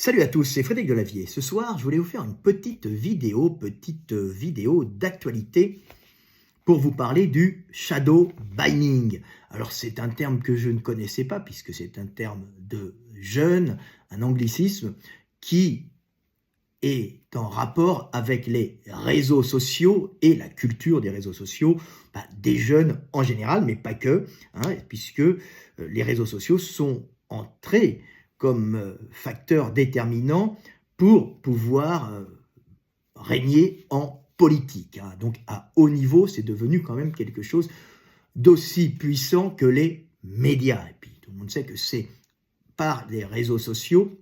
Salut à tous, c'est Frédéric Delavier. Ce soir, je voulais vous faire une petite vidéo d'actualité pour vous parler du shadow binding. Alors c'est un terme que je ne connaissais pas puisque c'est un terme de jeunes, un anglicisme qui est en rapport avec les réseaux sociaux et la culture des réseaux sociaux, des jeunes en général, mais pas que, puisque les réseaux sociaux sont entrés comme facteur déterminant pour pouvoir régner en politique. Donc à haut niveau, c'est devenu quand même quelque chose d'aussi puissant que les médias. Et puis tout le monde sait que c'est par les réseaux sociaux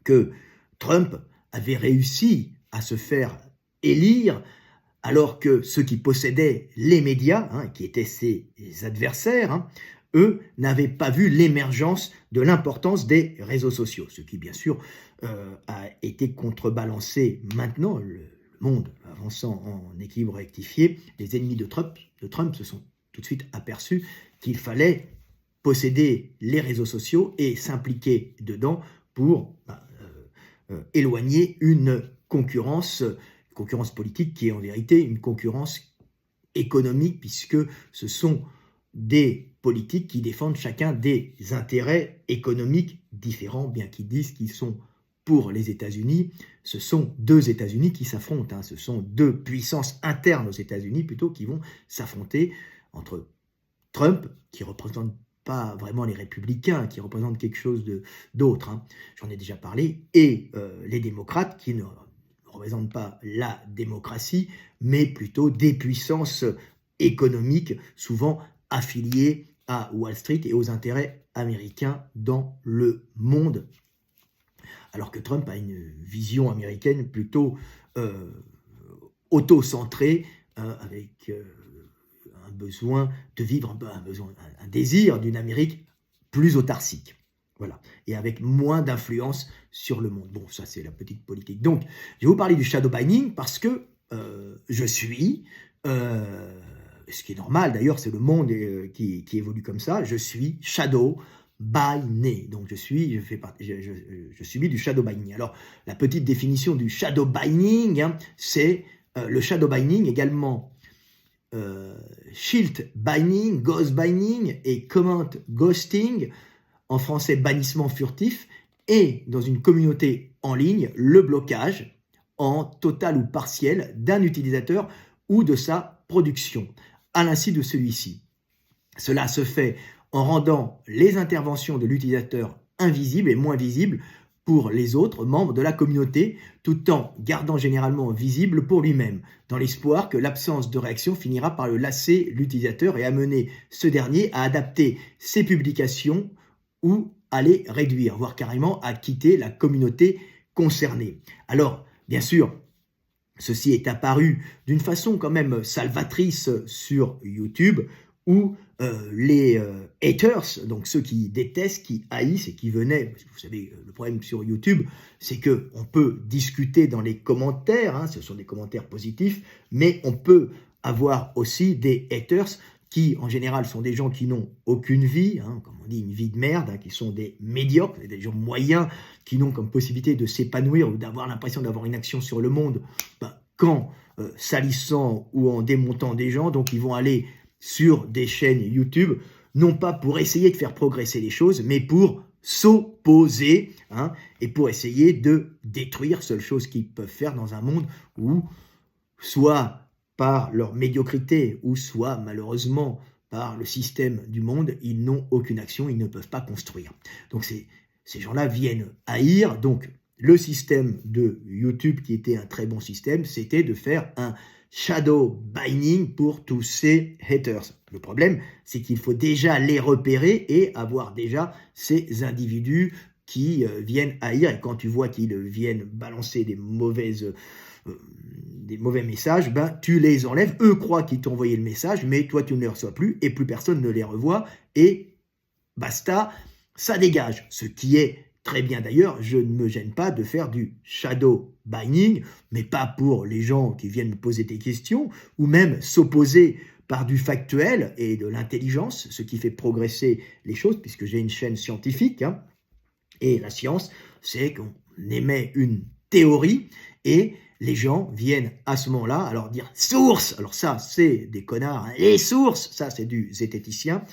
que Trump avait réussi à se faire élire, alors que ceux qui possédaient les médias, qui étaient ses adversaires, eux n'avaient pas vu l'émergence de l'importance des réseaux sociaux, ce qui bien sûr a été contrebalancé maintenant, le monde avançant en équilibre rectifié. Les ennemis de Trump se sont tout de suite aperçus qu'il fallait posséder les réseaux sociaux et s'impliquer dedans pour éloigner une concurrence politique qui est en vérité une concurrence économique, puisque ce sont des politiques qui défendent chacun des intérêts économiques différents, bien qu'ils disent qu'ils sont pour les États-Unis. Ce sont deux États-Unis qui s'affrontent, ce sont deux puissances internes aux États-Unis plutôt qui vont s'affronter entre Trump, qui représente pas vraiment les républicains, qui représentent quelque chose d'autre, j'en ai déjà parlé, et les démocrates qui ne représentent pas la démocratie, mais plutôt des puissances économiques, souvent affiliées à Wall Street et aux intérêts américains dans le monde. Alors que Trump a une vision américaine plutôt auto-centrée, avec un besoin de vivre, un désir d'une Amérique plus autarcique. Voilà, et avec moins d'influence sur le monde. Bon, ça c'est la petite politique. Donc, je vais vous parler du shadow binding parce que je suis, ce qui est normal d'ailleurs, c'est le monde qui évolue comme ça, je suis shadow bindé. Donc je subis du shadow binding. Alors, la petite définition du shadow binding, c'est le shadow binding également shield binding, ghost binding et comment ghosting, en français bannissement furtif, et dans une communauté en ligne, le blocage en total ou partiel d'un utilisateur ou de sa production, à l'insu de celui-ci. Cela se fait en rendant les interventions de l'utilisateur invisibles et moins visibles pour les autres membres de la communauté, tout en gardant généralement visible pour lui-même, dans l'espoir que l'absence de réaction finira par le lasser l'utilisateur et amener ce dernier à adapter ses publications ou à les réduire, voire carrément à quitter la communauté concernée. Alors, bien sûr, ceci est apparu d'une façon quand même salvatrice sur YouTube, où les haters, donc ceux qui détestent, qui haïssent et qui venaient, vous savez, le problème sur YouTube, c'est qu'on peut discuter dans les commentaires, ce sont des commentaires positifs, mais on peut avoir aussi des haters qui, en général, sont des gens qui n'ont aucune vie, comme on dit, une vie de merde, qui sont des médiocres, des gens moyens, qui n'ont comme possibilité de s'épanouir ou d'avoir l'impression d'avoir une action sur le monde, qu'en salissant ou en démontant des gens. Donc ils vont aller sur des chaînes YouTube, non pas pour essayer de faire progresser les choses, mais pour s'opposer, et pour essayer de détruire, seule chose qu'ils peuvent faire dans un monde où, soit par leur médiocrité, ou soit malheureusement par le système du monde, ils n'ont aucune action, ils ne peuvent pas construire. Donc ces gens-là viennent haïr. Donc le système de YouTube, qui était un très bon système, c'était de faire un shadow binding pour tous ces haters. Le problème, c'est qu'il faut déjà les repérer et avoir déjà ces individus qui viennent haïr. Et quand tu vois qu'ils viennent balancer des mauvais messages, tu les enlèves. Eux croient qu'ils t'ont envoyé le message, mais toi, tu ne les reçois plus et plus personne ne les revoit. Et basta, ça dégage. Ce qui est très bien d'ailleurs, je ne me gêne pas de faire du shadow binding, mais pas pour les gens qui viennent me poser des questions, ou même s'opposer par du factuel et de l'intelligence, ce qui fait progresser les choses, puisque j'ai une chaîne scientifique, Et la science, c'est qu'on émet une théorie et les gens viennent à ce moment-là alors dire « source ». Alors ça, c'est des connards, hein. Les sources, ça c'est du zététicien.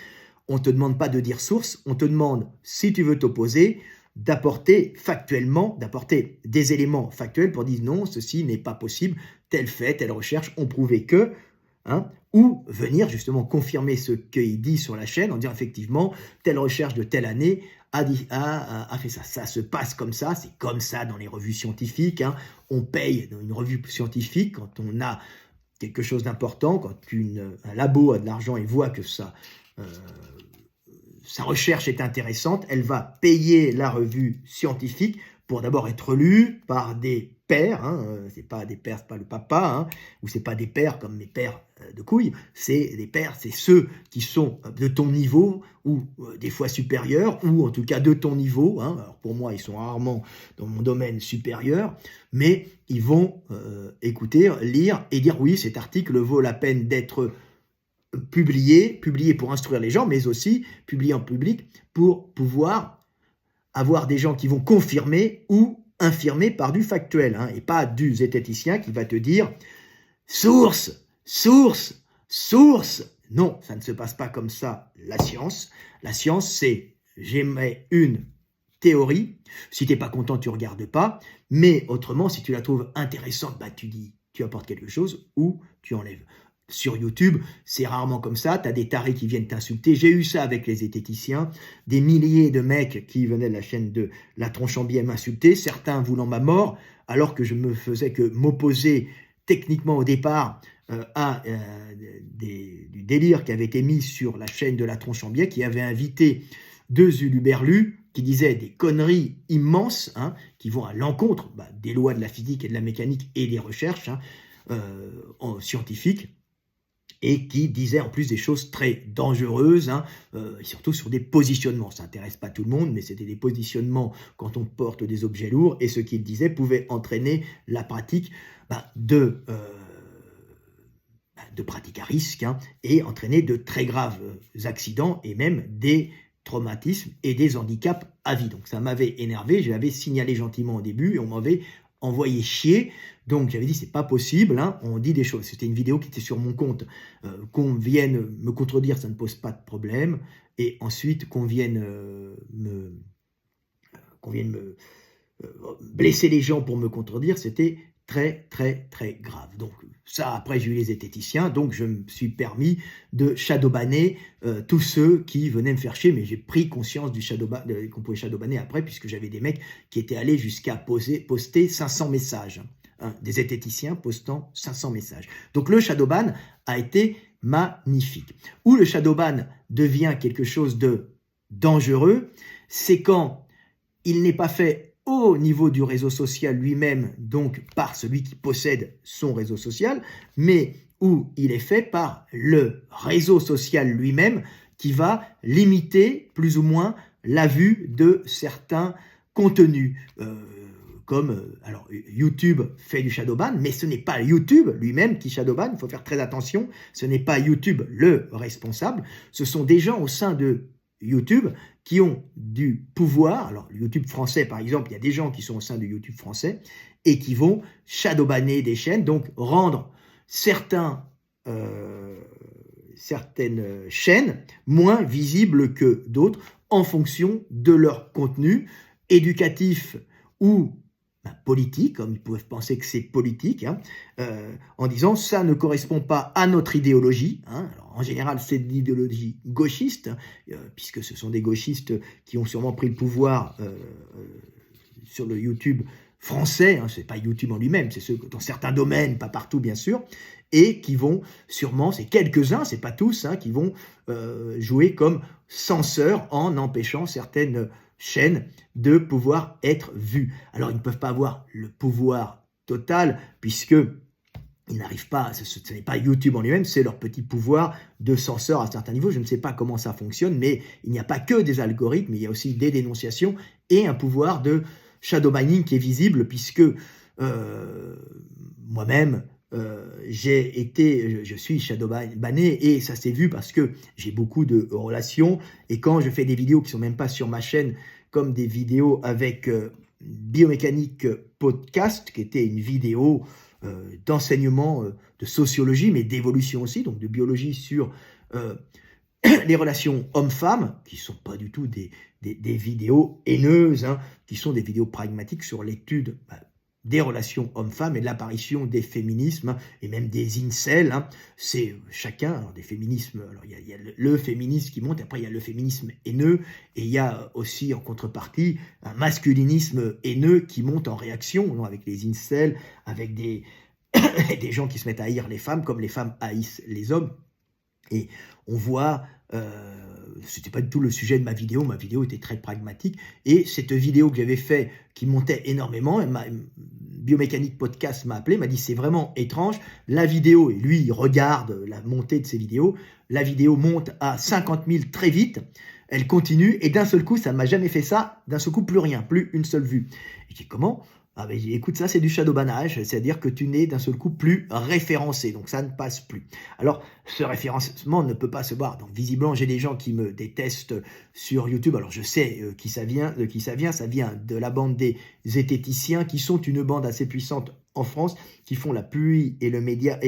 On ne te demande pas de dire source, on te demande, si tu veux t'opposer, d'apporter factuellement, d'apporter des éléments factuels pour dire non, ceci n'est pas possible, tel fait, telle recherche ont prouvé que, hein, ou venir justement confirmer ce qu'il dit sur la chaîne en disant effectivement, telle recherche de telle année a fait ça. Ça se passe comme ça, c'est comme ça dans les revues scientifiques, hein. On paye dans une revue scientifique quand on a quelque chose d'important, quand un labo a de l'argent et voit que ça... sa recherche est intéressante, elle va payer la revue scientifique pour d'abord être lue par des pairs, hein, c'est pas des pairs, c'est pas le papa, hein, ou c'est pas des pairs comme mes pères de couilles, c'est des pairs, c'est ceux qui sont de ton niveau, ou des fois supérieurs, ou en tout cas de ton niveau, hein. Alors pour moi ils sont rarement dans mon domaine supérieur, mais ils vont écouter, lire et dire oui, cet article vaut la peine d'être publié pour instruire les gens, mais aussi publié en public pour pouvoir avoir des gens qui vont confirmer ou infirmer par du factuel, hein, et pas du zététicien qui va te dire « source, source, source ». Non, ça ne se passe pas comme ça, la science. La science, c'est « j'émets une théorie ». Si tu n'es pas content, tu ne regardes pas. Mais autrement, si tu la trouves intéressante, bah, tu dis, tu apportes quelque chose ou tu enlèves. Sur YouTube, c'est rarement comme ça, tu as des tarés qui viennent t'insulter. J'ai eu ça avec les zététiciens, des milliers de mecs qui venaient de la chaîne de La Tronche en Biais m'insulter, certains voulant ma mort, alors que je me faisais que m'opposer techniquement au départ du délire qui avait été mis sur la chaîne de La Tronche en Biais, qui avait invité deux uluberlus qui disaient des conneries immenses, hein, qui vont à l'encontre des lois de la physique et de la mécanique et des recherches, hein, scientifiques, et qui disait en plus des choses très dangereuses, hein, surtout sur des positionnements. Ça n'intéresse pas tout le monde, mais c'était des positionnements quand on porte des objets lourds, et ce qu'il disait pouvait entraîner la pratique de pratiques à risque, hein, et entraîner de très graves accidents et même des traumatismes et des handicaps à vie. Donc ça m'avait énervé, je l'avais signalé gentiment au début et on m'avait envoyé chier. Donc j'avais dit c'est pas possible, hein, on dit des choses. C'était une vidéo qui était sur mon compte. Qu'on vienne me contredire, ça ne pose pas de problème. Et ensuite qu'on vienne me blesser les gens pour me contredire, c'était très très très grave. Donc ça, après j'ai eu les zététiciens, donc je me suis permis de shadowbanner tous ceux qui venaient me faire chier, mais j'ai pris conscience qu'on pouvait shadowbanner après, puisque j'avais des mecs qui étaient allés jusqu'à poster 500 messages, hein, des zététiciens postant 500 messages. Donc le shadowban a été magnifique. Où le shadowban devient quelque chose de dangereux, c'est quand il n'est pas fait au niveau du réseau social lui-même, donc par celui qui possède son réseau social, mais où il est fait par le réseau social lui-même qui va limiter plus ou moins la vue de certains contenus. Alors YouTube fait du shadowban, mais ce n'est pas YouTube lui-même qui shadowban, il faut faire très attention, ce n'est pas YouTube le responsable, ce sont des gens au sein de YouTube qui ont du pouvoir. Alors YouTube français par exemple, il y a des gens qui sont au sein de YouTube français et qui vont shadowbanner des chaînes, donc rendre certaines chaînes moins visibles que d'autres en fonction de leur contenu éducatif ou politique, comme ils peuvent penser que c'est politique, hein, en disant ça ne correspond pas à notre idéologie, hein. Alors, en général, c'est de l'idéologie gauchiste, puisque ce sont des gauchistes qui ont sûrement pris le pouvoir sur le YouTube français, hein, c'est pas YouTube en lui-même, c'est ceux dans certains domaines, pas partout bien sûr, et qui vont sûrement, c'est quelques-uns, c'est pas tous, hein, qui vont jouer comme censeurs en empêchant certaines chaînes de pouvoir être vues. Alors ils ne peuvent pas avoir le pouvoir total, puisque ils n'arrivent pas, ce n'est pas YouTube en lui-même, c'est leur petit pouvoir de censeur à certains niveaux. Je ne sais pas comment ça fonctionne, mais il n'y a pas que des algorithmes, il y a aussi des dénonciations et un pouvoir de shadowbanning qui est visible, puisque moi-même, je suis shadowbanné et ça s'est vu parce que j'ai beaucoup de relations, et quand je fais des vidéos qui sont même pas sur ma chaîne, comme des vidéos avec Biomécanique Podcast, qui était une vidéo d'enseignement de sociologie, mais d'évolution aussi, donc de biologie sur les relations hommes-femmes, qui ne sont pas du tout des vidéos haineuses, hein, qui sont des vidéos pragmatiques sur l'étude des relations hommes-femmes et de l'apparition des féminismes, hein, et même des incels. Hein. C'est chacun, alors des féminismes, alors il y a le féminisme qui monte, après il y a le féminisme haineux, et il y a aussi en contrepartie un masculinisme haineux qui monte en réaction, non, avec les incels, avec des gens qui se mettent à haïr les femmes comme les femmes haïssent les hommes. Et on voit, c'était pas du tout le sujet de ma vidéo était très pragmatique, et cette vidéo que j'avais fait, qui montait énormément, Biomécanique Podcast m'a appelé, m'a dit c'est vraiment étrange, la vidéo, et lui il regarde la montée de ses vidéos, la vidéo monte à 50 000 très vite, elle continue, et d'un seul coup, ça ne m'a jamais fait ça, d'un seul coup plus rien, plus une seule vue. Et je dis comment ? Ah ben, écoute, ça c'est du shadowbannage, c'est-à-dire que tu n'es d'un seul coup plus référencé, donc ça ne passe plus. Alors, ce référencement ne peut pas se voir, donc visiblement j'ai des gens qui me détestent sur YouTube, alors je sais qui ça vient, ça vient de la bande des zététiciens, qui sont une bande assez puissante en France, qui font la pluie et le média,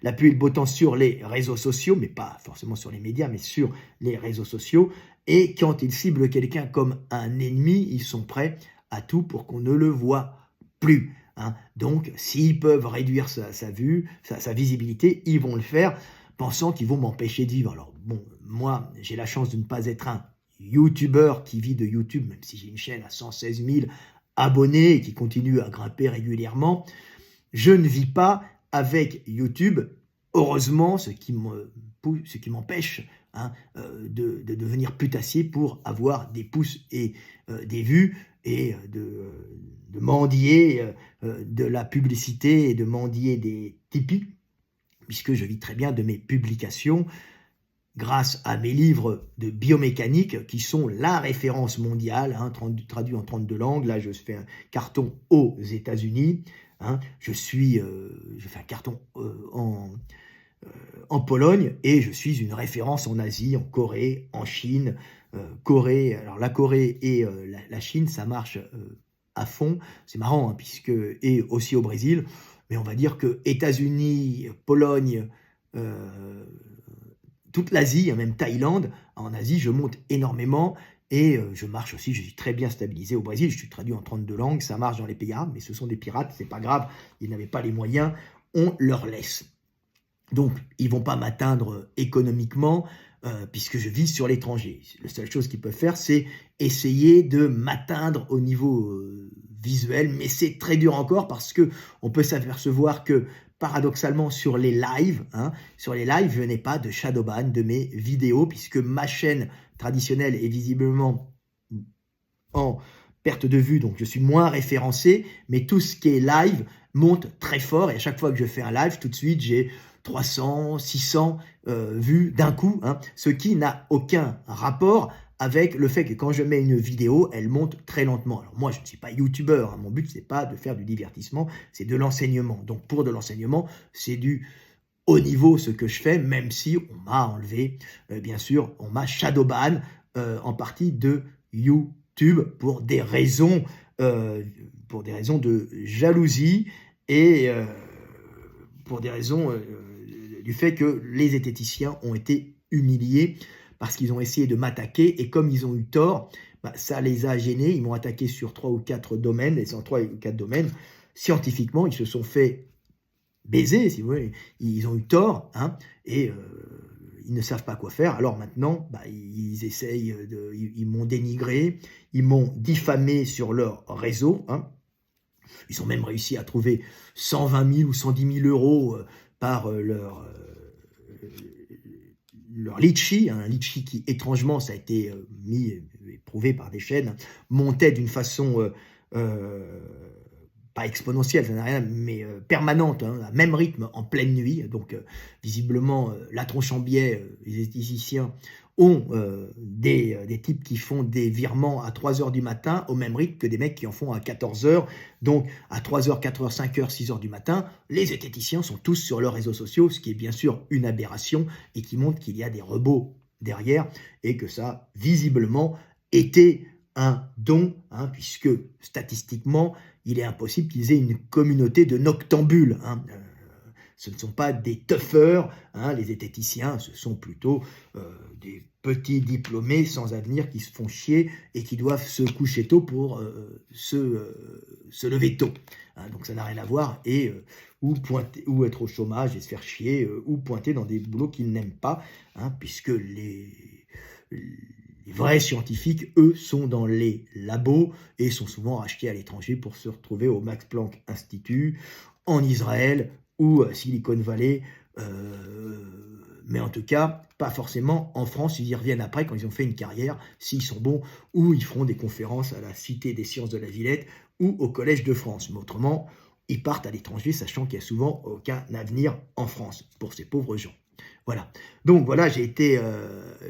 la pluie et le beau temps sur les réseaux sociaux, mais pas forcément sur les médias, mais sur les réseaux sociaux, et quand ils ciblent quelqu'un comme un ennemi, ils sont prêts à tout pour qu'on ne le voit plus. Hein. Donc, s'ils peuvent réduire sa vue, sa visibilité, ils vont le faire, pensant qu'ils vont m'empêcher de vivre. Alors, bon, moi, j'ai la chance de ne pas être un YouTuber qui vit de YouTube, même si j'ai une chaîne à 116 000 abonnés et qui continue à grimper régulièrement. Je ne vis pas avec YouTube, heureusement, ce qui m'empêche de devenir putassier pour avoir des pouces et des vues, et de mendier de la publicité et de mendier des Tipeee, puisque je vis très bien de mes publications grâce à mes livres de biomécanique qui sont la référence mondiale, hein, traduit en 32 langues. Là, je fais un carton aux États-Unis, hein, je fais un carton en Pologne, et je suis une référence en Asie, en Corée, en Chine. Corée, alors la Corée et la Chine, ça marche à fond. C'est marrant, hein, et aussi au Brésil, mais on va dire que États-Unis, Pologne, toute l'Asie, même Thaïlande, en Asie, je monte énormément, et je marche aussi, je suis très bien stabilisé au Brésil, je suis traduit en 32 langues, ça marche dans les pays arabes, mais ce sont des pirates, c'est pas grave, ils n'avaient pas les moyens, on leur laisse. Donc, ils ne vont pas m'atteindre économiquement, puisque je vis sur l'étranger. La seule chose qu'ils peuvent faire, c'est essayer de m'atteindre au niveau visuel, mais c'est très dur encore, parce qu'on peut s'apercevoir que, paradoxalement, sur les lives, je n'ai pas de shadowban de mes vidéos, puisque ma chaîne traditionnelle est visiblement en perte de vue, donc je suis moins référencé, mais tout ce qui est live monte très fort, et à chaque fois que je fais un live, tout de suite, j'ai 300, 600 vues d'un coup, hein, ce qui n'a aucun rapport avec le fait que quand je mets une vidéo, elle monte très lentement. Alors moi, je ne suis pas youtubeur, hein, mon but, c'est pas de faire du divertissement, c'est de l'enseignement. Donc pour de l'enseignement, c'est du haut niveau ce que je fais, même si on m'a enlevé, bien sûr, on m'a shadowban en partie de YouTube pour des raisons de jalousie, et pour des raisons du fait que les zététiciens ont été humiliés parce qu'ils ont essayé de m'attaquer, et comme ils ont eu tort, ça les a gênés. Ils m'ont attaqué sur 3 ou 4 domaines, et sur 3 ou 4 domaines, scientifiquement, ils se sont fait baiser, si vous voulez. Ils ont eu tort, hein, et ils ne savent pas quoi faire. Alors maintenant, ils essayent, ils m'ont dénigré, ils m'ont diffamé sur leur réseau, hein. Ils ont même réussi à trouver 120 000 ou 110 000 euros par leur litchi, un litchi qui, étrangement, ça a été éprouvé par des chaînes, montait d'une façon pas exponentielle, ça n'a rien, mais permanente, hein, à même rythme, en pleine nuit. Donc, visiblement, la tronche en biais, les esthéticiens ont des types qui font des virements à 3h du matin, au même rythme que des mecs qui en font à 14h. Donc, à 3h, 4h, 5h, 6h du matin, les esthéticiens sont tous sur leurs réseaux sociaux, ce qui est bien sûr une aberration, et qui montre qu'il y a des robots derrière, et que ça, visiblement, était un don, puisque statistiquement, il est impossible qu'ils aient une communauté de noctambules. Ce ne sont pas des tuffeurs, les zététiciens, ce sont plutôt des petits diplômés sans avenir qui se font chier et qui doivent se coucher tôt pour se lever tôt. Donc ça n'a rien à voir, et ou être au chômage et se faire chier, ou pointer dans des boulots qu'ils n'aiment pas, puisque les vrais scientifiques, eux, sont dans les labos et sont souvent rachetés à l'étranger pour se retrouver au Max Planck Institute, en Israël ou Silicon Valley, mais en tout cas, pas forcément en France. Ils y reviennent après quand ils ont fait une carrière, s'ils sont bons, ou ils feront des conférences à la Cité des sciences de la Villette ou au Collège de France. Mais autrement, ils partent à l'étranger, sachant qu'il n'y a souvent aucun avenir en France pour ces pauvres gens. Voilà. Donc voilà, j'ai été,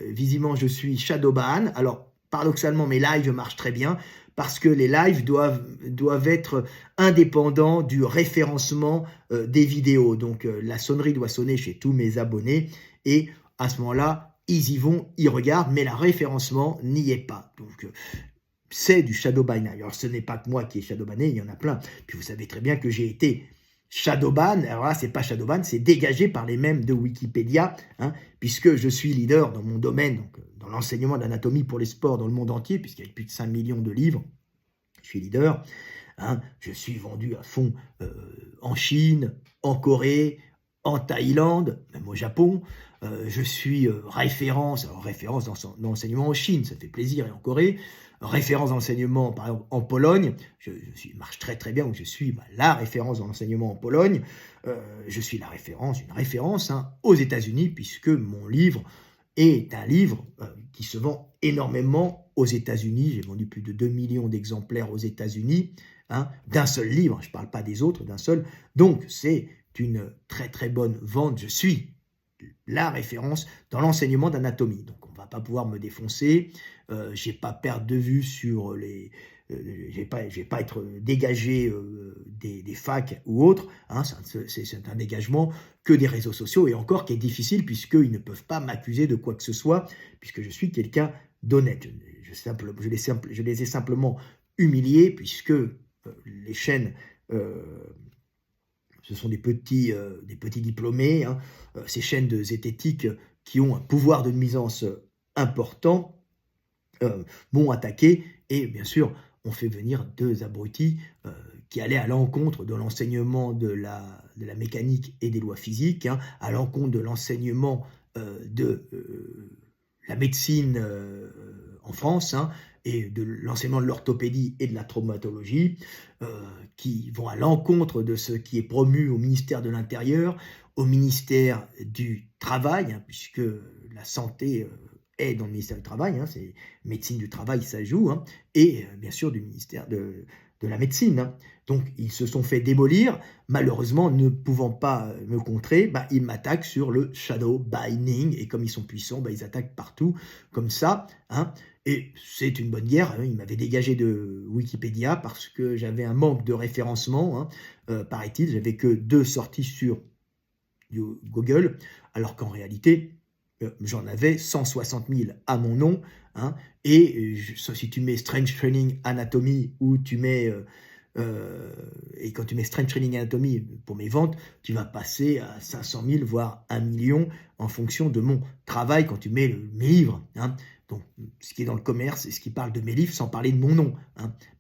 visiblement, je suis Shadowban. Alors, paradoxalement, mes lives marchent très bien parce que les lives doivent être indépendants du référencement des vidéos. Donc, la sonnerie doit sonner chez tous mes abonnés et à ce moment-là, ils y vont, ils regardent, mais le référencement n'y est pas. Donc, c'est du shadowban. Alors, ce n'est pas que moi qui ai shadowbanné, il y en a plein. Puis vous savez très bien que j'ai été shadowban. Alors là, c'est pas shadowban, c'est dégagé par les mêmes de Wikipédia, puisque je suis leader dans mon domaine, donc dans l'enseignement d'anatomie pour les sports dans le monde entier, puisqu'il y a plus de 5 millions de livres. Je suis leader. Je suis vendu à fond en Chine, en Corée, en Thaïlande, même au Japon. Je suis référence dans l'enseignement en Chine, ça fait plaisir, et en Corée. Référence d'enseignement, par exemple, en Pologne. Je marche très très bien, donc je suis la référence dans l'enseignement en Pologne. Je suis une référence aux États-Unis, puisque mon livre est un livre qui se vend énormément aux États-Unis. J'ai vendu plus de 2 millions d'exemplaires aux États-Unis, d'un seul livre, je ne parle pas des autres, d'un seul. Donc c'est une très très bonne vente. Je suis la référence dans l'enseignement d'anatomie. Donc on ne va pas pouvoir me défoncer, je n'ai pas perdre de vue sur les... je vais pas être dégagé des facs ou autres, c'est un dégagement que des réseaux sociaux, et encore qui est difficile puisqu'ils ne peuvent pas m'accuser de quoi que ce soit, puisque je suis quelqu'un d'honnête. Je les ai simplement humiliés, puisque les chaînes... ce sont des petits diplômés, ces chaînes de zététique qui ont un pouvoir de nuisance important, m'ont attaqué, et bien sûr, on fait venir 2 abrutis qui allaient à l'encontre de l'enseignement de la mécanique et des lois physiques, à l'encontre de l'enseignement de la médecine en France, et de l'enseignement de l'orthopédie et de la traumatologie, qui vont à l'encontre de ce qui est promu au ministère de l'Intérieur, au ministère du Travail, puisque la santé est dans le ministère du Travail, c'est médecine du travail, ça joue, et bien sûr du ministère de la médecine. Donc ils se sont fait démolir, malheureusement ne pouvant pas me contrer, ils m'attaquent sur le shadow binding, et comme ils sont puissants, ils attaquent partout comme ça, et c'est une bonne guerre. Ils m'avaient dégagé de Wikipédia parce que j'avais un manque de référencement, paraît-il, j'avais que 2 sorties sur Google, alors qu'en réalité j'en avais 160 000 à mon nom, et si tu mets Strange Training Anatomy, ou tu mets et quand tu mets Strange Training Anatomy pour mes ventes, tu vas passer à 500 000 voire 1 million en fonction de mon travail quand tu mets mes livres, donc ce qui est dans le commerce et ce qui parle de mes livres, sans parler de mon nom,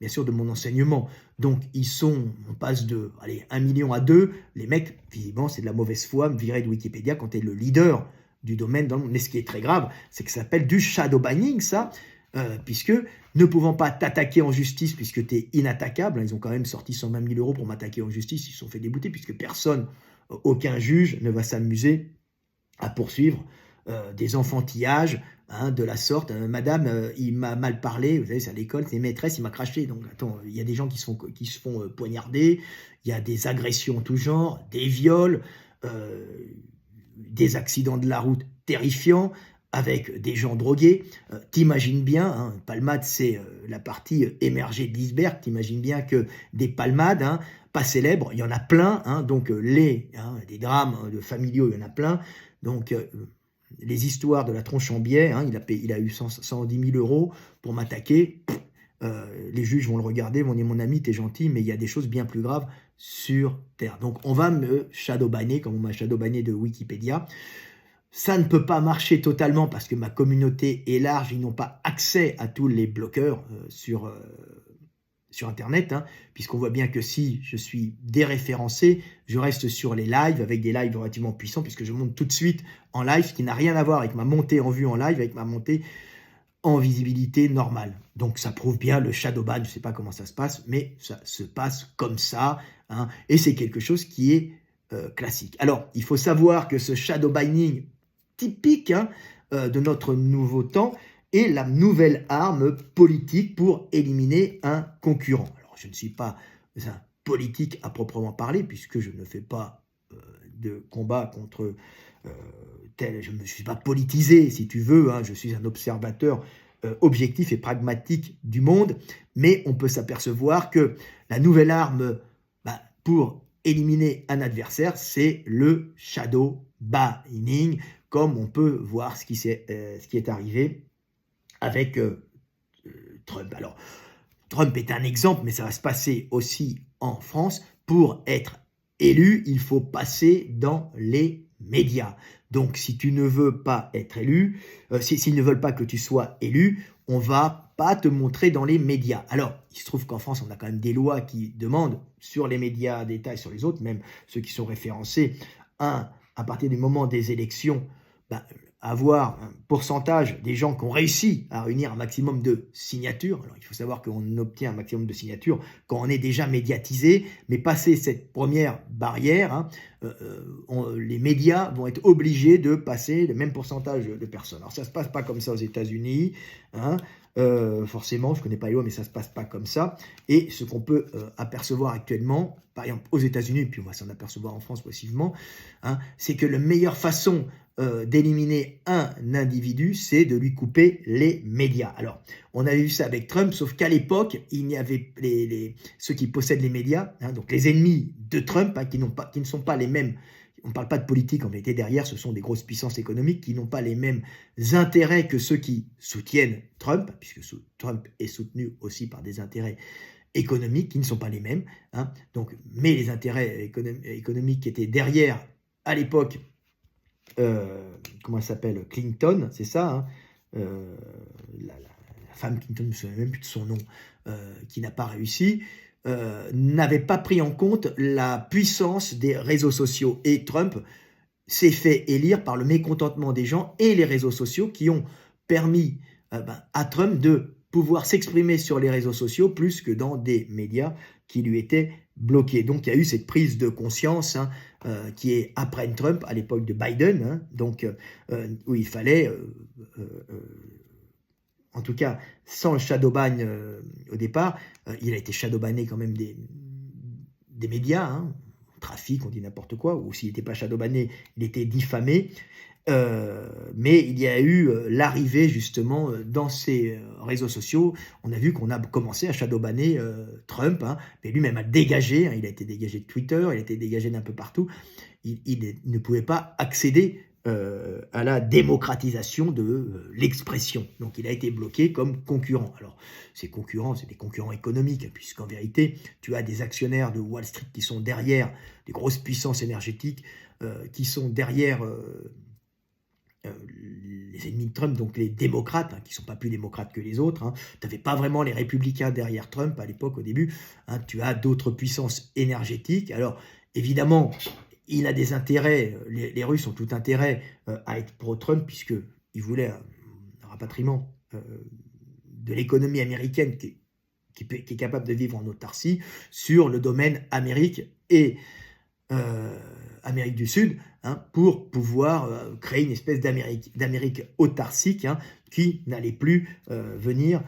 bien sûr de mon enseignement. Donc on passe de 1 million à 2, les mecs, visiblement c'est de la mauvaise foi, me virer de Wikipédia quand tu es le leader du domaine dans le monde. Mais ce qui est très grave, c'est que ça s'appelle du shadow banning, ça, puisque ne pouvant pas t'attaquer en justice, puisque tu es inattaquable, ils ont quand même sorti 120 000 € pour m'attaquer en justice, ils se sont fait débouter, puisque personne, aucun juge ne va s'amuser à poursuivre des enfantillages de la sorte. Madame, il m'a mal parlé, vous savez, c'est à l'école, c'est maîtresse, il m'a craché. Donc attends, il y a des gens qui se font poignarder, il y a des agressions en tout genre, des viols, des accidents de la route terrifiants, avec des gens drogués. T'imagines bien, palmade, c'est la partie émergée de l'iceberg. T'imagines bien que des palmades, pas célèbres, il y en a plein. Donc des drames de familiaux, il y en a plein. Donc les histoires de la tronche en biais, il a eu 110 000 € pour m'attaquer. les juges vont le regarder, vont dire mon ami, t'es gentil, mais il y a des choses bien plus graves sur Terre. Donc on va me shadowbanner, comme on m'a shadowbanné de Wikipédia. Ça ne peut pas marcher totalement parce que ma communauté est large, ils n'ont pas accès à tous les bloqueurs sur Internet, hein, puisqu'on voit bien que si je suis déréférencé, je reste sur les lives avec des lives relativement puissants, puisque je monte tout de suite en live, ce qui n'a rien à voir avec ma montée en vue en live, avec ma montée en visibilité normale. Donc ça prouve bien le shadowban, je ne sais pas comment ça se passe, mais ça se passe comme ça, hein, et c'est quelque chose qui est classique. Alors, il faut savoir que ce shadowbanning typique, hein, de notre nouveau temps est la nouvelle arme politique pour éliminer un concurrent. Alors, je ne suis pas un politique à proprement parler, puisque je ne fais pas de combat contre je ne suis pas politisé, si tu veux, hein, je suis un observateur objectif et pragmatique du monde, mais on peut s'apercevoir que la nouvelle arme pour éliminer un adversaire, c'est le shadow banning, comme on peut voir ce qui est arrivé avec Trump. Alors, Trump est un exemple, mais ça va se passer aussi en France. Pour être élu, il faut passer dans les médias. Donc, si tu ne veux pas être élu, s'ils ne veulent pas que tu sois élu, on va pas te montrer dans les médias. Alors, il se trouve qu'en France, on a quand même des lois qui demandent sur les médias d'État et sur les autres, même ceux qui sont référencés, à partir du moment des élections, avoir un pourcentage des gens qui ont réussi à réunir un maximum de signatures. Alors, il faut savoir qu'on obtient un maximum de signatures quand on est déjà médiatisé, mais passé cette première barrière, hein, les médias vont être obligés de passer le même pourcentage de personnes. Alors, ça ne se passe pas comme ça aux États-Unis, hein, forcément, je ne connais pas les lois, mais ça ne se passe pas comme ça. Et ce qu'on peut apercevoir actuellement, par exemple aux États-Unis, et puis on va s'en apercevoir en France possiblement, hein, c'est que la meilleure façon d'éliminer un individu, c'est de lui couper les médias. Alors, on avait vu ça avec Trump, sauf qu'à l'époque, il y avait ceux qui possèdent les médias, hein, donc les ennemis de Trump, hein, qui ne sont pas les mêmes. On ne parle pas de politique, en vérité, derrière, ce sont des grosses puissances économiques qui n'ont pas les mêmes intérêts que ceux qui soutiennent Trump, puisque Trump est soutenu aussi par des intérêts économiques qui ne sont pas les mêmes. Hein, donc, mais les intérêts économiques qui étaient derrière, à l'époque, comment elle s'appelle, Clinton, c'est ça, hein, la femme Clinton, je ne me souviens même plus de son nom, qui n'a pas réussi, n'avait pas pris en compte la puissance des réseaux sociaux. Et Trump s'est fait élire par le mécontentement des gens et les réseaux sociaux qui ont permis à Trump de pouvoir s'exprimer sur les réseaux sociaux plus que dans des médias qui lui étaient bloqués. Donc il y a eu cette prise de conscience, hein, qui est après Trump, à l'époque de Biden, hein, donc, où il fallait, en tout cas sans le shadowban au départ, il a été shadowbanné quand même des médias, hein, trafic, on dit n'importe quoi, ou s'il n'était pas shadowbanné, il était diffamé. Mais il y a eu l'arrivée justement dans ces réseaux sociaux. On a vu qu'on a commencé à shadowbanner Trump, hein, mais lui-même a dégagé, hein, il a été dégagé de Twitter, il a été dégagé d'un peu partout. Il ne pouvait pas accéder à la démocratisation de l'expression. Donc il a été bloqué comme concurrent. Alors ces concurrents, c'est des concurrents économiques, puisqu'en vérité, tu as des actionnaires de Wall Street qui sont derrière, des grosses puissances énergétiques qui sont derrière les ennemis de Trump, donc les démocrates, hein, qui ne sont pas plus démocrates que les autres. Hein. Tu n'avais pas vraiment les républicains derrière Trump à l'époque, au début. Hein. Tu as d'autres puissances énergétiques. Alors, évidemment, il a des intérêts, les Russes ont tout intérêt à être pro-Trump, puisqu'ils voulaient un rapatriement de l'économie américaine qui est capable de vivre en autarcie sur le domaine Amérique et Amérique du Sud, hein, pour pouvoir créer une espèce d'Amérique autarcique, hein, qui n'allait plus venir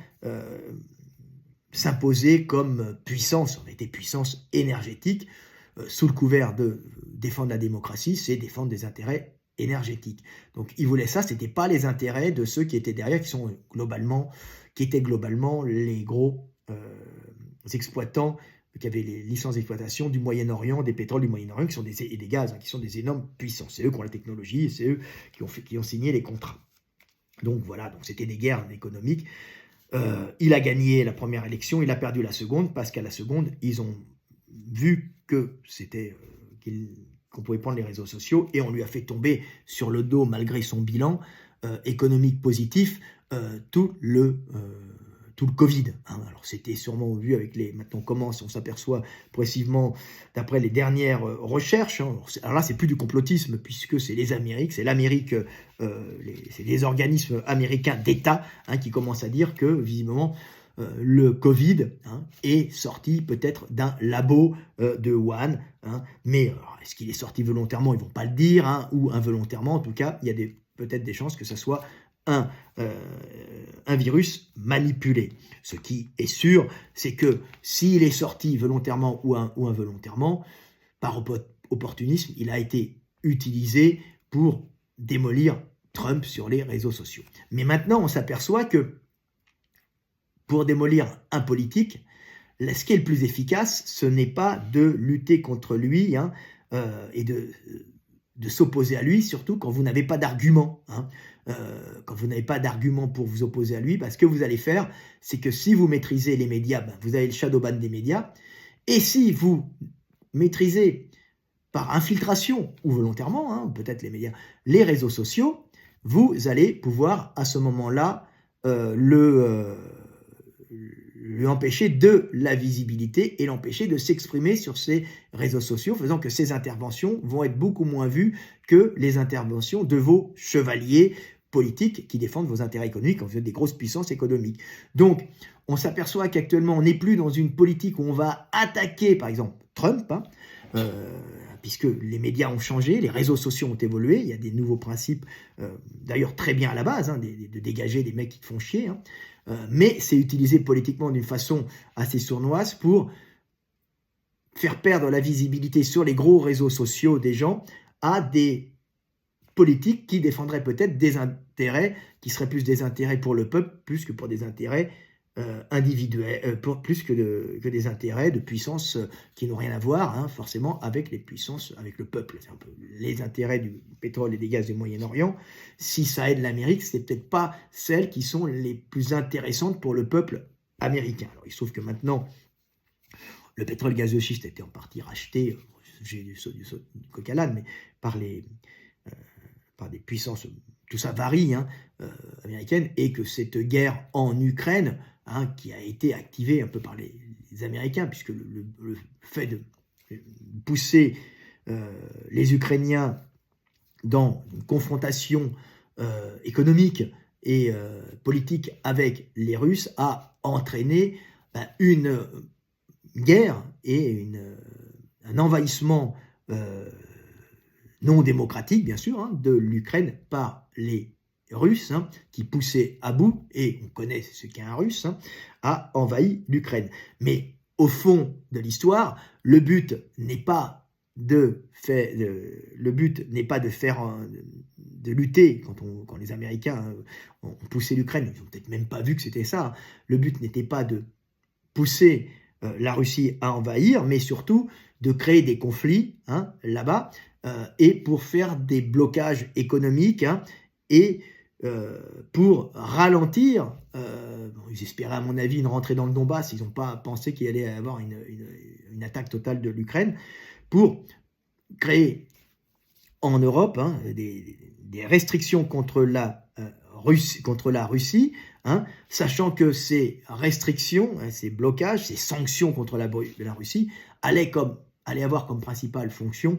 s'imposer comme puissance. On était puissance énergétique, sous le couvert de défendre la démocratie, c'est défendre des intérêts énergétiques. Donc ils voulaient ça, ce n'était pas les intérêts de ceux qui étaient derrière, qui étaient globalement les gros exploitants qui avaient les licences d'exploitation du Moyen-Orient, des pétroles du Moyen-Orient, et des gaz, hein, qui sont des énormes puissances. C'est eux qui ont la technologie, et c'est eux qui ont signé les contrats. Donc voilà, donc c'était des guerres économiques. Il a gagné la première élection, il a perdu la seconde, parce qu'à la seconde, ils ont vu que c'était qu'on pouvait prendre les réseaux sociaux, et on lui a fait tomber sur le dos, malgré son bilan économique positif, tout le Covid. Alors c'était sûrement vu avec les... Maintenant on s'aperçoit progressivement, d'après les dernières recherches, alors là c'est plus du complotisme, puisque c'est les Amériques, c'est l'Amérique, c'est les organismes américains d'État qui commencent à dire que visiblement le Covid est sorti peut-être d'un labo de Wuhan, mais est-ce qu'il est sorti volontairement? Ils ne vont pas le dire, ou involontairement. En tout cas, il y a peut-être des chances que ce soit un virus manipulé. Ce qui est sûr, c'est que s'il est sorti volontairement ou involontairement, par opportunisme, il a été utilisé pour démolir Trump sur les réseaux sociaux. Mais maintenant, on s'aperçoit que pour démolir un politique, ce qui est le plus efficace, ce n'est pas de lutter contre lui et de s'opposer à lui, surtout quand vous n'avez pas d'argument. Quand vous n'avez pas d'argument pour vous opposer à lui, ce que vous allez faire, c'est que si vous maîtrisez les médias, vous avez le shadow ban des médias, et si vous maîtrisez par infiltration ou volontairement, peut-être les médias, les réseaux sociaux, vous allez pouvoir à ce moment-là lui empêcher de la visibilité et l'empêcher de s'exprimer sur ces réseaux sociaux, faisant que ces interventions vont être beaucoup moins vues que les interventions de vos chevaliers politiques qui défendent vos intérêts économiques quand vous êtes des grosses puissances économiques. Donc, on s'aperçoit qu'actuellement, on n'est plus dans une politique où on va attaquer, par exemple, Trump, puisque les médias ont changé, les réseaux sociaux ont évolué, il y a des nouveaux principes, d'ailleurs très bien à la base, de dégager des mecs qui te font chier, mais c'est utilisé politiquement d'une façon assez sournoise pour faire perdre la visibilité sur les gros réseaux sociaux des gens à des politiques qui défendraient peut-être des intérêts qui seraient plus des intérêts pour le peuple, plus que pour des intérêts individuels, plus que des intérêts de puissances qui n'ont rien à voir forcément avec les puissances, avec le peuple. C'est un peu les intérêts du pétrole et des gaz du Moyen-Orient. Si ça aide l'Amérique, c'est peut-être pas celles qui sont les plus intéressantes pour le peuple américain. Alors il se trouve que maintenant, le pétrole gaz de schiste a été en partie racheté, j'ai du coq à l'âne, mais par des puissances, tout ça varie, américaines, et que cette guerre en Ukraine, qui a été activée un peu par les Américains, puisque le fait de pousser les Ukrainiens dans une confrontation économique et politique avec les Russes a entraîné une guerre et un envahissement non démocratique, bien sûr, de l'Ukraine par les Russes, qui poussaient à bout, et on connaît ce qu'est un Russe, a envahi l'Ukraine. Mais au fond de l'histoire, le but n'est pas de lutter. Quand les Américains ont poussé l'Ukraine, ils n'ont peut-être même pas vu que c'était ça. Le but n'était pas de pousser la Russie à envahir, mais surtout de créer des conflits là-bas, et pour faire des blocages économiques et pour ralentir, ils espéraient à mon avis une rentrée dans le Donbass, ils n'ont pas pensé qu'il allait y avoir une attaque totale de l'Ukraine, pour créer en Europe des restrictions contre la Russie, sachant que ces restrictions, ces blocages, ces sanctions contre la Russie allaient avoir comme principale fonction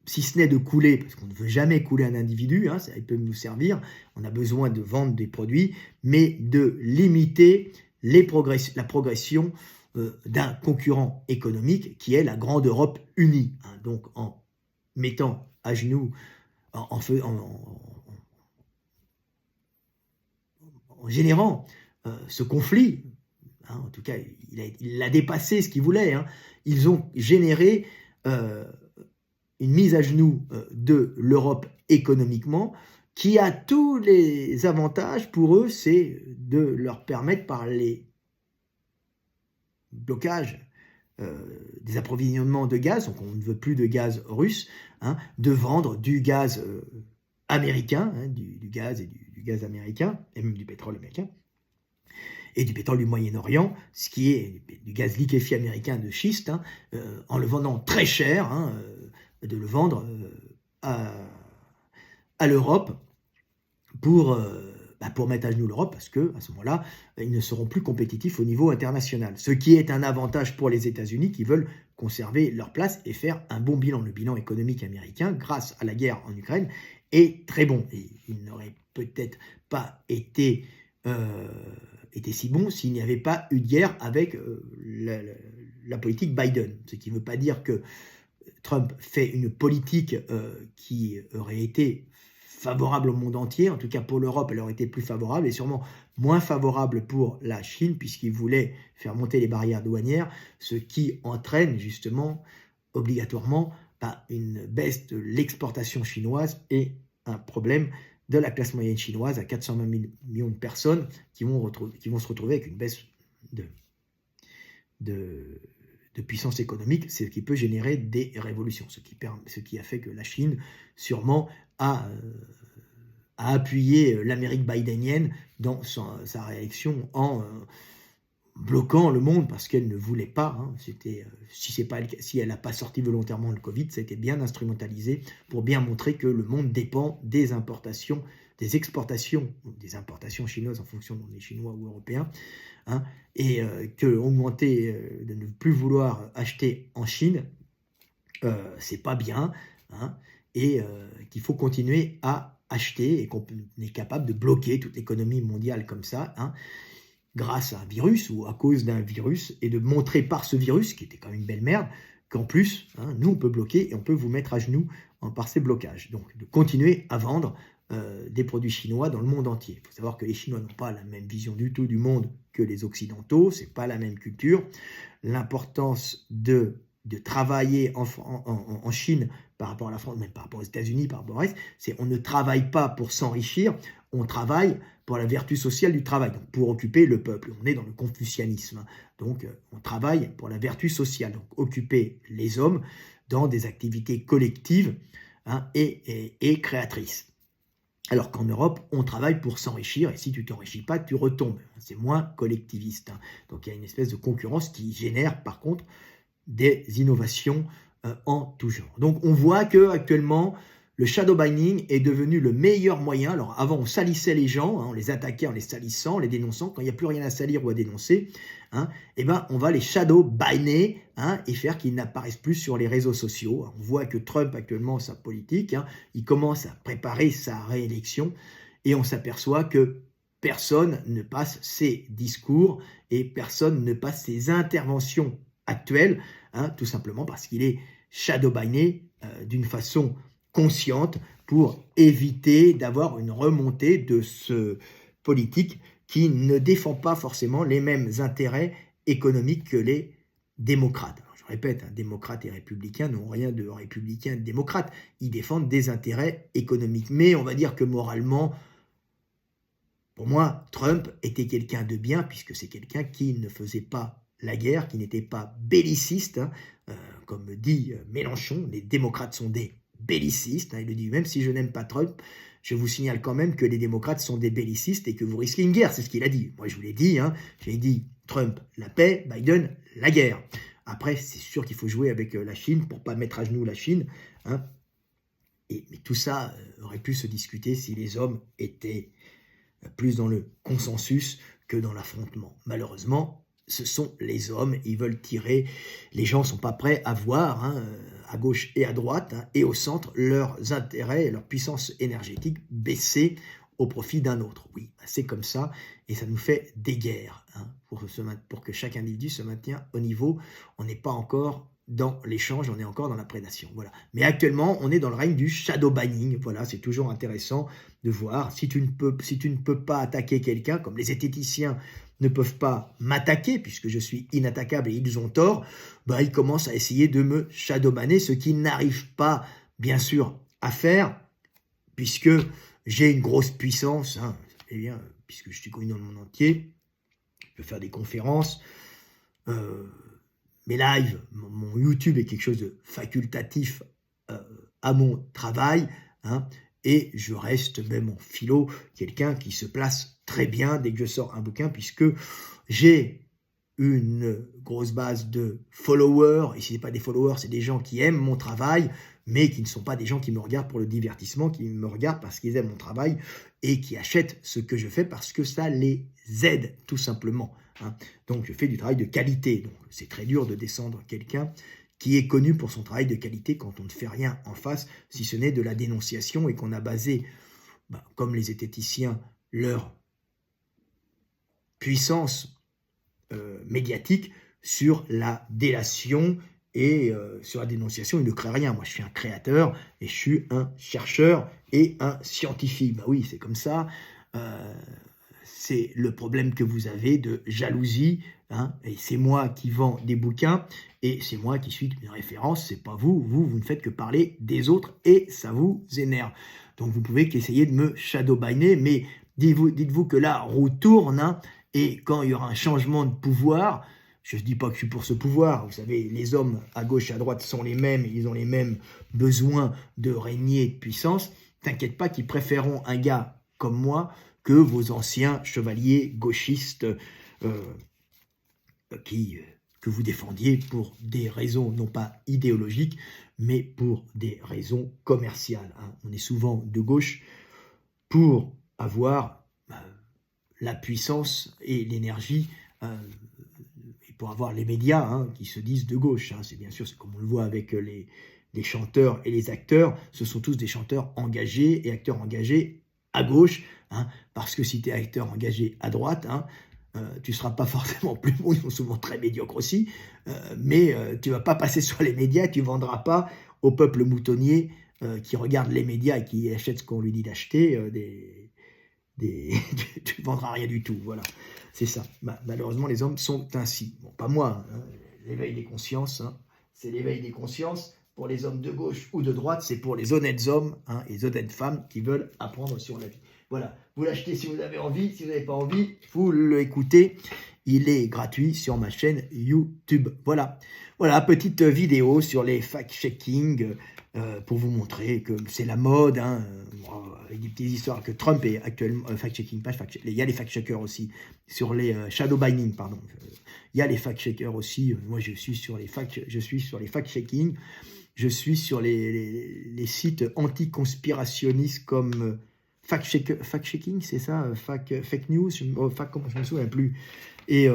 si ce n'est de couler, parce qu'on ne veut jamais couler un individu, ça peut nous servir, on a besoin de vendre des produits, mais de limiter la progression d'un concurrent économique qui est la grande Europe unie. Donc en mettant à genoux, en générant ce conflit, en tout cas il a dépassé ce qu'il voulait, ils ont généré une mise à genoux de l'Europe économiquement, qui a tous les avantages pour eux, c'est de leur permettre, par les blocages des approvisionnements de gaz, donc on ne veut plus de gaz russe, de vendre du gaz américain, du gaz et du gaz américain, et même du pétrole américain, et du pétrole du Moyen-Orient, ce qui est du gaz liquéfié américain de schiste, en le vendant très cher, de le vendre à l'Europe pour mettre à genoux l'Europe, parce qu'à ce moment-là, ils ne seront plus compétitifs au niveau international. Ce qui est un avantage pour les États-Unis qui veulent conserver leur place et faire un bon bilan. Le bilan économique américain, grâce à la guerre en Ukraine, est très bon. Et il n'aurait peut-être pas été si bon s'il n'y avait pas eu de guerre avec la politique Biden. Ce qui ne veut pas dire que Trump fait une politique qui aurait été favorable au monde entier, en tout cas pour l'Europe, elle aurait été plus favorable et sûrement moins favorable pour la Chine, puisqu'il voulait faire monter les barrières douanières, ce qui entraîne justement obligatoirement une baisse de l'exportation chinoise et un problème de la classe moyenne chinoise à 420 millions de personnes qui vont se retrouver avec une baisse de puissance économique, ce qui peut générer des révolutions, ce qui a fait que la Chine sûrement a appuyé l'Amérique bidenienne dans sa réaction en bloquant le monde parce qu'elle ne voulait pas. Si elle n'a pas sorti volontairement le Covid, ça a été bien instrumentalisé pour bien montrer que le monde dépend des importations, des exportations, des importations chinoises en fonction de Chinois ou Européens, et que augmenter, de ne plus vouloir acheter en Chine, c'est pas bien, et qu'il faut continuer à acheter et qu'on est capable de bloquer toute l'économie mondiale comme ça, grâce à un virus ou à cause d'un virus, et de montrer par ce virus, qui était quand même une belle merde, qu'en plus, nous on peut bloquer et on peut vous mettre à genoux par ces blocages. Donc de continuer à vendre des produits chinois dans le monde entier. Il faut savoir que les Chinois n'ont pas la même vision du tout du monde que les Occidentaux, c'est pas la même culture. L'importance de travailler en Chine par rapport à la France, même par rapport aux États-Unis, par rapport au reste, c'est on ne travaille pas pour s'enrichir, on travaille pour la vertu sociale du travail, donc pour occuper le peuple. On est dans le confucianisme, donc on travaille pour la vertu sociale, donc occuper les hommes dans des activités collectives et créatrices. Alors qu'en Europe, on travaille pour s'enrichir, et si tu ne t'enrichis pas, tu retombes. C'est moins collectiviste. Donc il y a une espèce de concurrence qui génère par contre des innovations en tout genre. Donc on voit qu'actuellement, le shadow banning est devenu le meilleur moyen. Alors avant, on salissait les gens, on les attaquait en les salissant, en les dénonçant. Quand il n'y a plus rien à salir ou à dénoncer, on va les shadow banner et faire qu'ils n'apparaissent plus sur les réseaux sociaux. On voit que Trump, actuellement, sa politique, il commence à préparer sa réélection et on s'aperçoit que personne ne passe ses discours et personne ne passe ses interventions actuelles, tout simplement parce qu'il est shadow banné d'une façon consciente pour éviter d'avoir une remontée de ce politique qui ne défend pas forcément les mêmes intérêts économiques que les démocrates. Alors, je répète, démocrates et républicains n'ont rien de républicain et de démocrate. Ils défendent des intérêts économiques. Mais on va dire que moralement, pour moi, Trump était quelqu'un de bien, puisque c'est quelqu'un qui ne faisait pas la guerre, qui n'était pas belliciste, comme dit Mélenchon, les démocrates sont des bellicistes, il le dit, même si je n'aime pas Trump, je vous signale quand même que les démocrates sont des bellicistes et que vous risquez une guerre, c'est ce qu'il a dit. Moi je vous l'ai dit, j'ai dit Trump la paix, Biden la guerre. Après c'est sûr qu'il faut jouer avec la Chine pour pas mettre à genoux la Chine, mais tout ça aurait pu se discuter si les hommes étaient plus dans le consensus que dans l'affrontement. Malheureusement, ce sont les hommes, ils veulent tirer, les gens ne sont pas prêts à voir, à gauche et à droite, et au centre, leurs intérêts et leur puissance énergétique baisser au profit d'un autre. Oui, c'est comme ça, et ça nous fait des guerres, pour que chaque individu se maintienne au niveau. On n'est pas encore dans l'échange, on est encore dans la prédation. Voilà. Mais actuellement, on est dans le règne du shadow banning. Voilà, c'est toujours intéressant de voir. Si tu ne peux pas attaquer quelqu'un, comme les zététiciens ne peuvent pas m'attaquer, puisque je suis inattaquable et ils ont tort, ils commencent à essayer de me shadowbanner, ce qu'ils n'arrivent pas, bien sûr, à faire, puisque j'ai une grosse puissance, puisque je suis connu dans le monde entier, je peux faire des conférences, mes lives, mon YouTube est quelque chose de facultatif à mon travail, et je reste même en philo quelqu'un qui se place très bien dès que je sors un bouquin, puisque j'ai une grosse base de followers, et si ce n'est pas des followers, c'est des gens qui aiment mon travail, mais qui ne sont pas des gens qui me regardent pour le divertissement, qui me regardent parce qu'ils aiment mon travail et qui achètent ce que je fais parce que ça les aide, tout simplement. Hein. Donc, je fais du travail de qualité. Donc, c'est très dur de descendre quelqu'un qui est connu pour son travail de qualité quand on ne fait rien en face, si ce n'est de la dénonciation et qu'on a basé, comme les zététiciens, leur puissance médiatique sur la délation et sur la dénonciation. Ils ne créent rien. Moi, je suis un créateur et je suis un chercheur et un scientifique. Oui, c'est comme ça. C'est le problème que vous avez de jalousie. Hein, et c'est moi qui vends des bouquins et c'est moi qui suis une référence. C'est pas vous. Vous ne faites que parler des autres et ça vous énerve. Donc, vous pouvez qu'essayer de me shadowbanner, mais dites-vous que la roue tourne. Hein, et quand il y aura un changement de pouvoir, je ne dis pas que je suis pour ce pouvoir, vous savez, les hommes à gauche et à droite sont les mêmes, ils ont les mêmes besoins de régner et de puissance, t'inquiète pas qu'ils préféreront un gars comme moi que vos anciens chevaliers gauchistes que vous défendiez pour des raisons non pas idéologiques, mais pour des raisons commerciales. Hein. On est souvent de gauche pour avoir la puissance et l'énergie, et pour avoir les médias qui se disent de gauche. C'est bien sûr, c'est comme on le voit avec les chanteurs et les acteurs, ce sont tous des chanteurs engagés et acteurs engagés à gauche, parce que si tu es acteur engagé à droite, tu ne seras pas forcément plus bon, ils sont souvent très médiocres aussi, mais tu ne vas pas passer sur les médias, tu ne vendras pas au peuple moutonnier qui regarde les médias et qui achète ce qu'on lui dit d'acheter, tu ne vendras rien du tout, voilà, c'est ça. Malheureusement, les hommes sont ainsi. Bon, pas moi, l'éveil des consciences, c'est l'éveil des consciences. Pour les hommes de gauche ou de droite, c'est pour les honnêtes hommes et les honnêtes femmes qui veulent apprendre sur la vie. Voilà, vous l'achetez si vous avez envie, si vous n'avez pas envie, vous l'écoutez. Il est gratuit sur ma chaîne YouTube. Voilà, petite vidéo sur les fact-checking pour vous montrer que c'est la mode, avec des petites histoires que Trump est actuellement fact-checking, pas fact-checking. Il y a les fact-checkers aussi sur les shadowbanning, pardon. Il y a les fact-checkers aussi. Moi, je suis sur les fact-checking. Je suis sur les sites anticonspirationnistes comme fact-checking, c'est ça, fake news, je ne me souviens plus. Et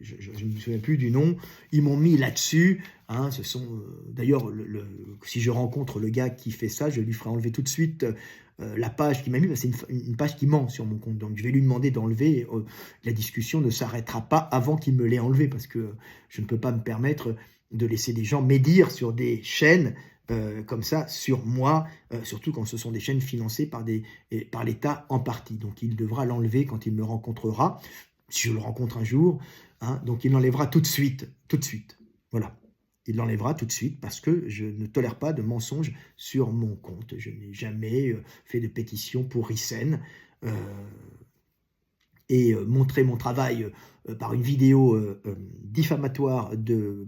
je ne me souviens plus du nom. Ils m'ont mis là-dessus. Ce sont d'ailleurs, si je rencontre le gars qui fait ça, je lui ferai enlever tout de suite la page qu'il m'a mis. C'est une page qui ment sur mon compte. Donc je vais lui demander d'enlever. La discussion ne s'arrêtera pas avant qu'il me l'ait enlevé, parce que je ne peux pas me permettre de laisser des gens médire sur des chaînes comme ça sur moi, surtout quand ce sont des chaînes financées par l'État en partie. Donc il devra l'enlever quand il me rencontrera, si je le rencontre un jour. Donc il l'enlèvera tout de suite. Voilà. Il l'enlèvera tout de suite parce que je ne tolère pas de mensonges sur mon compte. Je n'ai jamais fait de pétition pour Ryssen. Et montrer mon travail par une vidéo diffamatoire de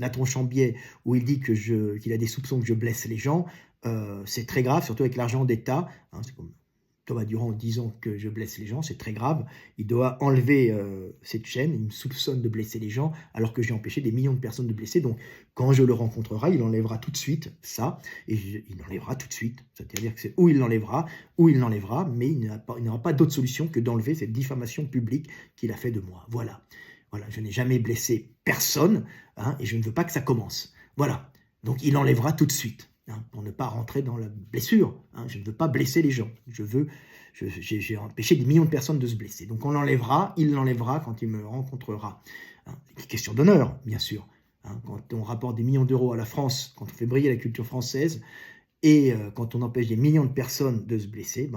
Nathan Chambier, où il dit qu'il a des soupçons que je blesse les gens, c'est très grave, surtout avec l'argent d'État. C'est comme Thomas Durand disant que je blesse les gens, c'est très grave. Il doit enlever cette chaîne, il me soupçonne de blesser les gens, alors que j'ai empêché des millions de personnes de blesser. Donc, quand je le rencontrerai, il enlèvera tout de suite ça, et il l'enlèvera tout de suite. C'est-à-dire que c'est où il l'enlèvera, mais il n'aura pas d'autre solution que d'enlever cette diffamation publique qu'il a fait de moi. Voilà, je n'ai jamais blessé personne, et je ne veux pas que ça commence. Voilà, donc il enlèvera tout de suite, pour ne pas rentrer dans la blessure. Je ne veux pas blesser les gens. J'ai empêché des millions de personnes de se blesser. Donc il l'enlèvera quand il me rencontrera. C'est une question d'honneur, bien sûr. Quand on rapporte des millions d'euros à la France, quand on fait briller la culture française, et quand on empêche des millions de personnes de se blesser,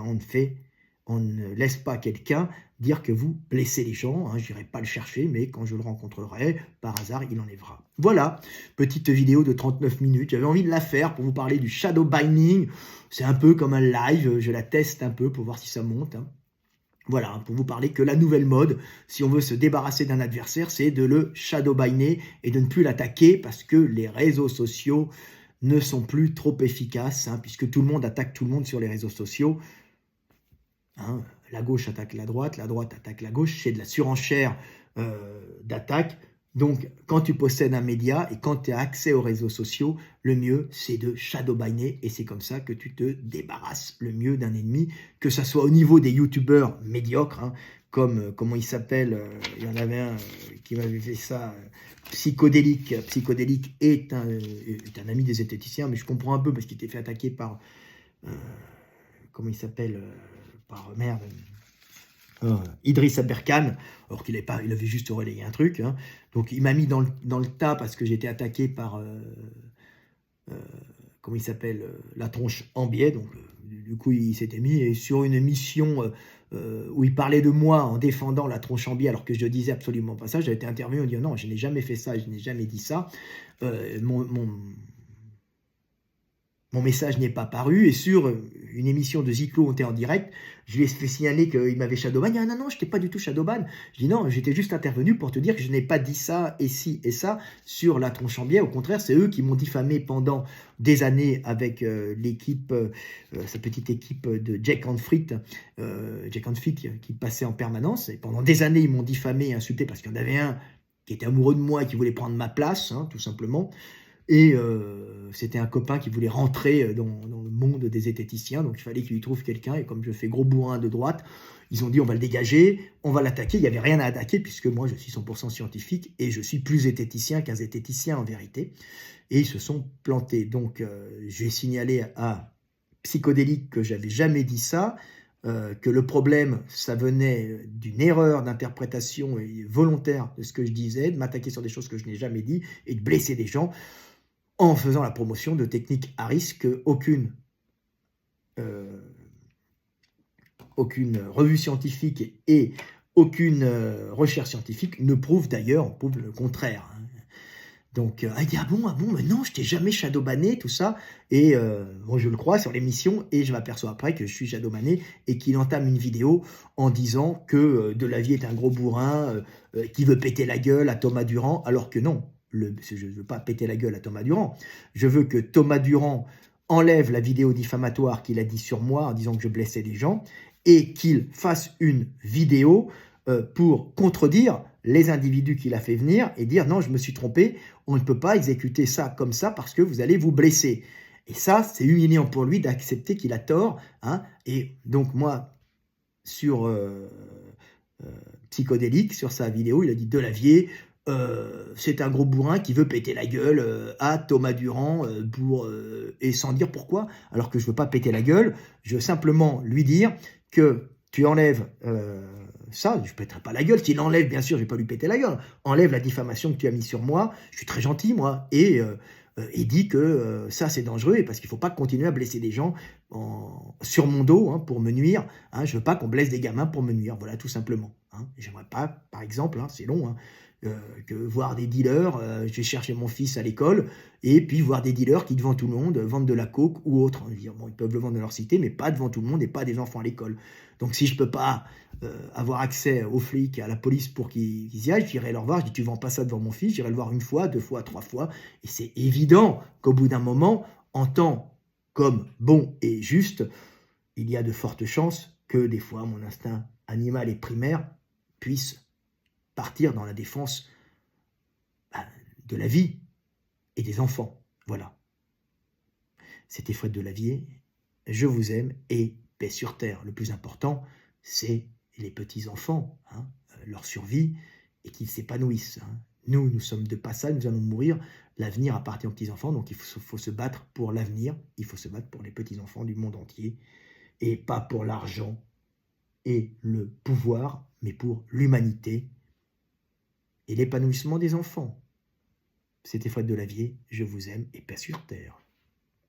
on ne laisse pas quelqu'un dire que vous blessez les gens. Je n'irai pas le chercher, mais quand je le rencontrerai, par hasard, il enlèvera. Voilà, petite vidéo de 39 minutes. J'avais envie de la faire pour vous parler du shadow binding. C'est un peu comme un live, je la teste un peu pour voir si ça monte. Voilà, pour vous parler que la nouvelle mode, si on veut se débarrasser d'un adversaire, c'est de le shadow binder et de ne plus l'attaquer, parce que les réseaux sociaux ne sont plus trop efficaces, puisque tout le monde attaque tout le monde sur les réseaux sociaux. la gauche attaque la droite attaque la gauche, c'est de la surenchère d'attaque. Donc, quand tu possèdes un média et quand tu as accès aux réseaux sociaux, le mieux, c'est de shadowbanner et c'est comme ça que tu te débarrasses le mieux d'un ennemi, que ce soit au niveau des youtubeurs médiocres, hein, comme, comment il s'appelle, il y en avait un qui m'avait fait ça, Psychodélique. Psychodélique est un ami des zététiciens, mais je comprends un peu parce qu'il était fait attaquer par, comment il s'appelle, par, merde, Idriss Aberkan, alors qu'il il avait juste relayé un truc. Hein. Donc il m'a mis dans le tas parce que j'étais attaqué par, comment il s'appelle, la tronche en biais. Donc du coup il s'était mis et sur une mission où il parlait de moi en défendant la tronche en biais alors que je disais absolument pas ça. J'ai été interviewé en disant non, je n'ai jamais fait ça, je n'ai jamais dit ça. Mon message n'est pas paru, et sur une émission de Ziklo, on était en direct, je lui ai fait signaler qu'il m'avait shadowban. Il dit, ah non, je n'étais pas du tout shadowban. Je dis non, j'étais juste intervenu pour te dire que je n'ai pas dit ça, et ci, et ça, sur la tronche en biais. Au contraire, c'est eux qui m'ont diffamé pendant des années avec l'équipe, sa petite équipe de Jack and Fritt, qui passait en permanence. Et pendant des années, ils m'ont diffamé et insulté parce qu'il y en avait un qui était amoureux de moi et qui voulait prendre ma place, hein, tout simplement. Et c'était un copain qui voulait rentrer dans le monde des zététiciens, donc il fallait qu'il lui trouve quelqu'un, et comme je fais gros bourrin de droite, ils ont dit on va le dégager, on va l'attaquer. Il n'y avait rien à attaquer puisque moi je suis 100% scientifique et je suis plus zététicien qu'un zététicien en vérité, et ils se sont plantés. Donc j'ai signalé à Psychodélique que j'avais jamais dit ça, que le problème, ça venait d'une erreur d'interprétation et volontaire de ce que je disais, de m'attaquer sur des choses que je n'ai jamais dit et de blesser des gens en faisant la promotion de techniques à risque qu'aucune revue scientifique et aucune recherche scientifique ne prouve d'ailleurs, on prouve le contraire. Hein. Donc, il dit, ah bon, mais non, je t'ai jamais shadowbanné, tout ça. Et moi, je le crois sur l'émission, et je m'aperçois après que je suis shadowbanné et qu'il entame une vidéo en disant que Delavier est un gros bourrin qui veut péter la gueule à Thomas Durand, alors que non. Je ne veux pas péter la gueule à Thomas Durand. Je veux que Thomas Durand enlève la vidéo diffamatoire qu'il a dit sur moi en disant que je blessais les gens et qu'il fasse une vidéo pour contredire les individus qu'il a fait venir et dire non, je me suis trompé, on ne peut pas exécuter ça comme ça parce que vous allez vous blesser. Et ça, c'est humiliant pour lui d'accepter qu'il a tort. Hein. Et donc moi, sur Psychodélique, sur sa vidéo, il a dit Delavier, c'est un gros bourrin qui veut péter la gueule à Thomas Durand et sans dire pourquoi, alors que je ne veux pas péter la gueule, je veux simplement lui dire que tu enlèves ça, je ne péterai pas la gueule, s'il enlève, bien sûr, je ne vais pas lui péter la gueule, enlève la diffamation que tu as mise sur moi, je suis très gentil, moi, et dit que ça, c'est dangereux, et parce qu'il ne faut pas continuer à blesser des gens sur mon dos, hein, pour me nuire, hein, je ne veux pas qu'on blesse des gamins pour me nuire, voilà, tout simplement. Hein. J'aimerais pas, par exemple, hein, c'est long, hein, que voir des dealers, je vais chercher mon fils à l'école, et puis voir des dealers qui, devant tout le monde, vendent de la coke ou autre. Bon, ils peuvent le vendre dans leur cité, mais pas devant tout le monde et pas des enfants à l'école. Donc si je ne peux pas avoir accès aux flics, à la police pour qu'ils y aillent, j'irai leur voir, je dis tu vends pas ça devant mon fils, j'irai le voir une fois, deux fois, trois fois, et c'est évident qu'au bout d'un moment, en tant comme bon et juste, il y a de fortes chances que des fois mon instinct animal et primaire puisse partir dans la défense de la vie et des enfants. Voilà. C'était Fred Delavier. Je vous aime et paix sur terre. Le plus important, c'est les petits-enfants, hein, leur survie et qu'ils s'épanouissent. Hein. Nous sommes de passage, nous allons mourir. L'avenir appartient aux petits-enfants, donc il faut se battre pour l'avenir. Il faut se battre pour les petits-enfants du monde entier et pas pour l'argent et le pouvoir, mais pour l'humanité et l'épanouissement des enfants. C'était Fred Delavier, je vous aime et paix sur terre.